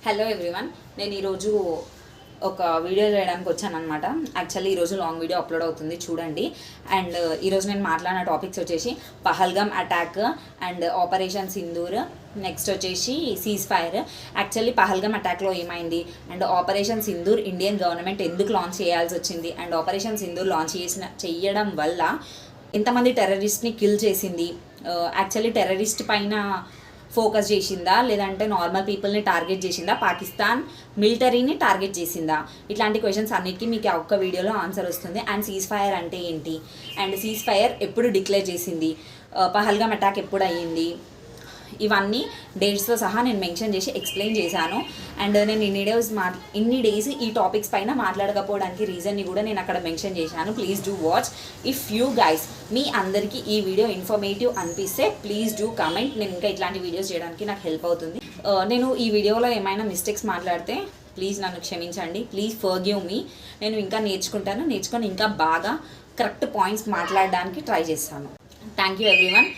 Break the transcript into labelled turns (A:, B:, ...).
A: Hello everyone, నేను ఈరోజు ఒక వీడియో చేయడానికి వచ్చాను అనమాట. యాక్చువల్లీ ఈరోజు లాంగ్ వీడియో అప్లోడ్ అవుతుంది, చూడండి. అండ్ ఈరోజు నేను మాట్లాడిన టాపిక్స్ వచ్చేసి Pahalgam attack and operation Sindoor, next వచ్చేసి సీజ్ ఫైర్. యాక్చువల్లీ పహల్గామ్ అటాక్లో ఏమైంది and operation Sindoor Indian government ఎందుకు లాంచ్ చేయాల్సి వచ్చింది అండ్ ఆపరేషన్ సింధూర్ లాంచ్ చేయడం వల్ల ఎంతమంది టెర్రరిస్ట్ని కిల్ చేసింది, యాక్చువల్లీ టెర్రరిస్ట్ పైన ఫోకస్ చేసిందా లేదంటే నార్మల్ పీపుల్ని టార్గెట్ చేసిందా, పాకిస్తాన్ మిలిటరీని టార్గెట్ చేసిందా, ఇట్లాంటి క్వశ్చన్స్ అన్నిటికీ మీకు ఒక్క వీడియోలో ఆన్సర్ వస్తుంది. అండ్ సీజ్ ఫైర్ అంటే ఏంటి అండ్ సీజ్ ఫైర్ ఎప్పుడు డిక్లేర్ చేసింది, పహల్గామ్ అటాక్ ఎప్పుడు అయ్యింది, ఇవన్నీ డేట్స్తో సహా నేను మెన్షన్ చేసి ఎక్స్ప్లెయిన్ చేశాను. అండ్ నేను ఇన్ని డేస్ ఈ టాపిక్స్ పైన మాట్లాడకపోవడానికి రీజన్ని కూడా నేను అక్కడ మెన్షన్ చేశాను. Please do watch. If you guys మీ అందరికీ ఈ వీడియో ఇన్ఫర్మేటివ్ అనిపిస్తే ప్లీజ్ డూ కమెంట్. నేను ఇంకా ఇట్లాంటి వీడియోస్ చేయడానికి నాకు హెల్ప్ అవుతుంది. నేను ఈ వీడియోలో ఏమైనా మిస్టేక్స్ మాట్లాడితే ప్లీజ్ నన్ను క్షమించండి. Please forgive me. నేను ఇంకా నేర్చుకొని ఇంకా బాగా కరెక్ట్ పాయింట్స్ మాట్లాడడానికి ట్రై చేస్తాను. Thank you everyone.